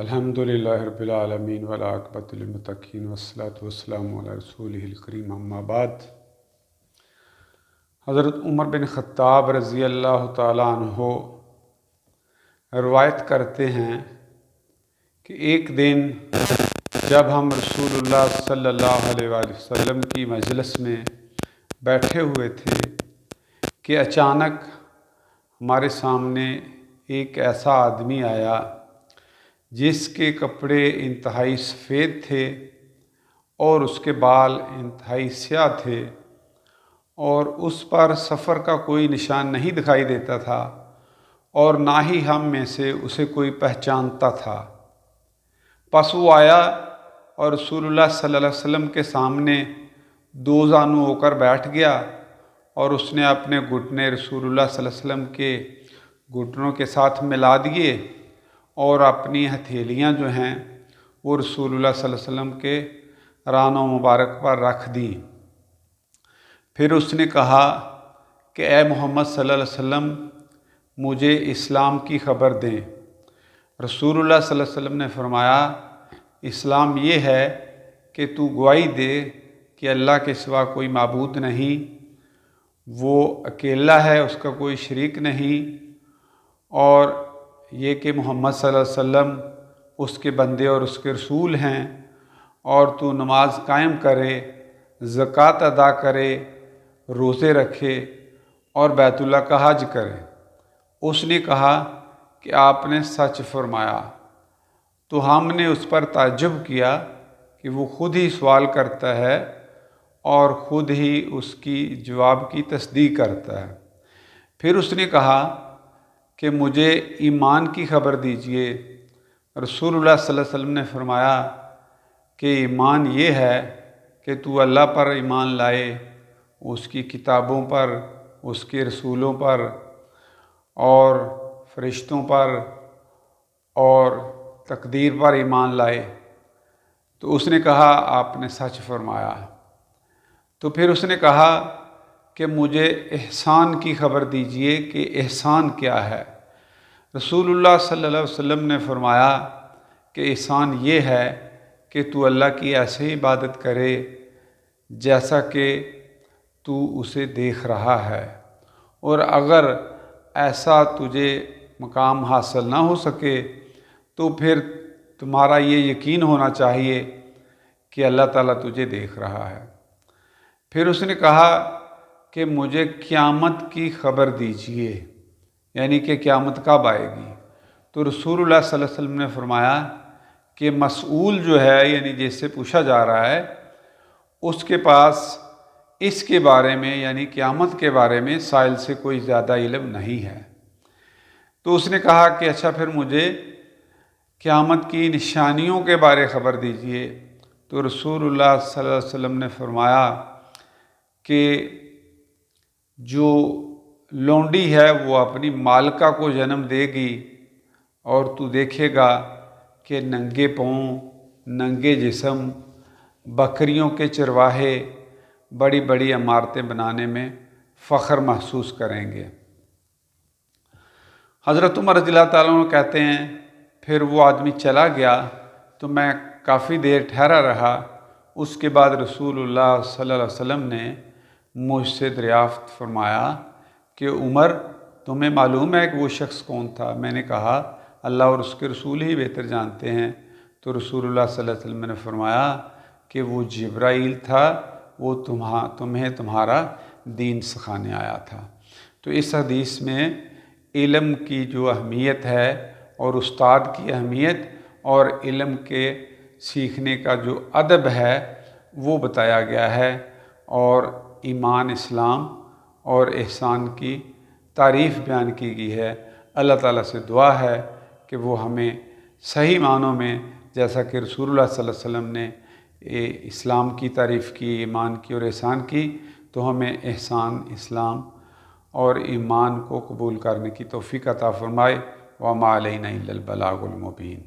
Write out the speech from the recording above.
الحمدللہ رب العالمین والعاقبۃ للمتقین والصلاۃ والسلام علی رسولہ الکریم اما بعد۔ حضرت عمر بن خطاب رضی اللہ تعالیٰ عنہ روایت کرتے ہیں کہ ایک دن جب ہم رسول اللہ صلی اللہ علیہ وآلہ وسلم کی مجلس میں بیٹھے ہوئے تھے کہ اچانک ہمارے سامنے ایک ایسا آدمی آیا جس کے کپڑے انتہائی سفید تھے اور اس کے بال انتہائی سیاہ تھے اور اس پر سفر کا کوئی نشان نہیں دکھائی دیتا تھا اور نہ ہی ہم میں سے اسے کوئی پہچانتا تھا۔ پس وہ آیا اور رسول اللہ صلی اللہ علیہ وسلم کے سامنے دو زانو ہو کر بیٹھ گیا اور اس نے اپنے گھٹنے رسول اللہ صلی اللہ علیہ وسلم کے گھٹنوں کے ساتھ ملا دیے اور اپنی ہتھیلیاں جو ہیں وہ رسول اللہ صلی اللہ علیہ وسلم کے رانوں مبارک پر رکھ دیں۔ پھر اس نے کہا کہ اے محمد صلی اللہ علیہ وسلم مجھے اسلام کی خبر دیں۔ رسول اللہ صلی اللہ علیہ وسلم نے فرمایا اسلام یہ ہے کہ تو گواہی دے کہ اللہ کے سوا کوئی معبود نہیں، وہ اکیلا ہے، اس کا کوئی شریک نہیں، اور یہ کہ محمد صلی اللہ علیہ وسلم اس کے بندے اور اس کے رسول ہیں، اور تو نماز قائم کرے، زکوٰۃ ادا کرے، روزے رکھے اور بیت اللہ کا حج کرے۔ اس نے کہا کہ آپ نے سچ فرمایا۔ تو ہم نے اس پر تعجب کیا کہ وہ خود ہی سوال کرتا ہے اور خود ہی اس کی جواب کی تصدیق کرتا ہے۔ پھر اس نے کہا کہ مجھے ایمان کی خبر دیجئے۔ رسول اللہ صلی اللہ علیہ وسلم نے فرمایا کہ ایمان یہ ہے کہ تو اللہ پر ایمان لائے، اس کی کتابوں پر، اس کے رسولوں پر اور فرشتوں پر اور تقدیر پر ایمان لائے۔ تو اس نے کہا آپ نے سچ فرمایا۔ تو پھر اس نے کہا کہ مجھے احسان کی خبر دیجئے کہ احسان کیا ہے۔ رسول اللہ صلی اللہ علیہ وسلم نے فرمایا کہ احسان یہ ہے کہ تو اللہ کی ایسے عبادت کرے جیسا کہ تو اسے دیکھ رہا ہے، اور اگر ایسا تجھے مقام حاصل نہ ہو سکے تو پھر تمہارا یہ یقین ہونا چاہیے کہ اللہ تعالیٰ تجھے دیکھ رہا ہے۔ پھر اس نے کہا کہ مجھے قیامت کی خبر دیجئے، یعنی کہ قیامت کب آئے گی۔ تو رسول اللہ صلی اللہ علیہ وسلم نے فرمایا کہ مسئول جو ہے، یعنی جس سے پوچھا جا رہا ہے، اس کے پاس اس کے بارے میں یعنی قیامت کے بارے میں سائل سے کوئی زیادہ علم نہیں ہے۔ تو اس نے کہا کہ اچھا پھر مجھے قیامت کی نشانیوں کے بارے خبر دیجئے۔ تو رسول اللہ صلی اللہ علیہ وسلم نے فرمایا کہ جو لونڈی ہے وہ اپنی مالکہ کو جنم دے گی اور تو دیکھے گا کہ ننگے پاؤں، ننگے جسم، بکریوں کے چرواہے بڑی بڑی عمارتیں بنانے میں فخر محسوس کریں گے۔ حضرت عمر رضی اللہ تعالیٰ عنہ کہتے ہیں پھر وہ آدمی چلا گیا تو میں کافی دیر ٹھہرا رہا۔ اس کے بعد رسول اللہ صلی اللہ علیہ وسلم نے مجھ سے دریافت فرمایا کہ عمر تمہیں معلوم ہے کہ وہ شخص کون تھا؟ میں نے کہا اللہ اور اس کے رسول ہی بہتر جانتے ہیں۔ تو رسول اللہ صلی اللہ علیہ وسلم نے فرمایا کہ وہ جبرائیل تھا، وہ تمہیں تمہارا دین سکھانے آیا تھا۔ تو اس حدیث میں علم کی جو اہمیت ہے اور استاد کی اہمیت اور علم کے سیکھنے کا جو ادب ہے وہ بتایا گیا ہے، اور ایمان، اسلام اور احسان کی تعریف بیان کی گئی ہے۔ اللہ تعالیٰ سے دعا ہے کہ وہ ہمیں صحیح معنوں میں، جیسا کہ رسول اللہ صلی اللہ علیہ وسلم نے اسلام کی تعریف کی، ایمان کی اور احسان کی، تو ہمیں احسان، اسلام اور ایمان کو قبول کرنے کی توفیق عطا فرمائے۔ وما علینا الا البلاغ المبین۔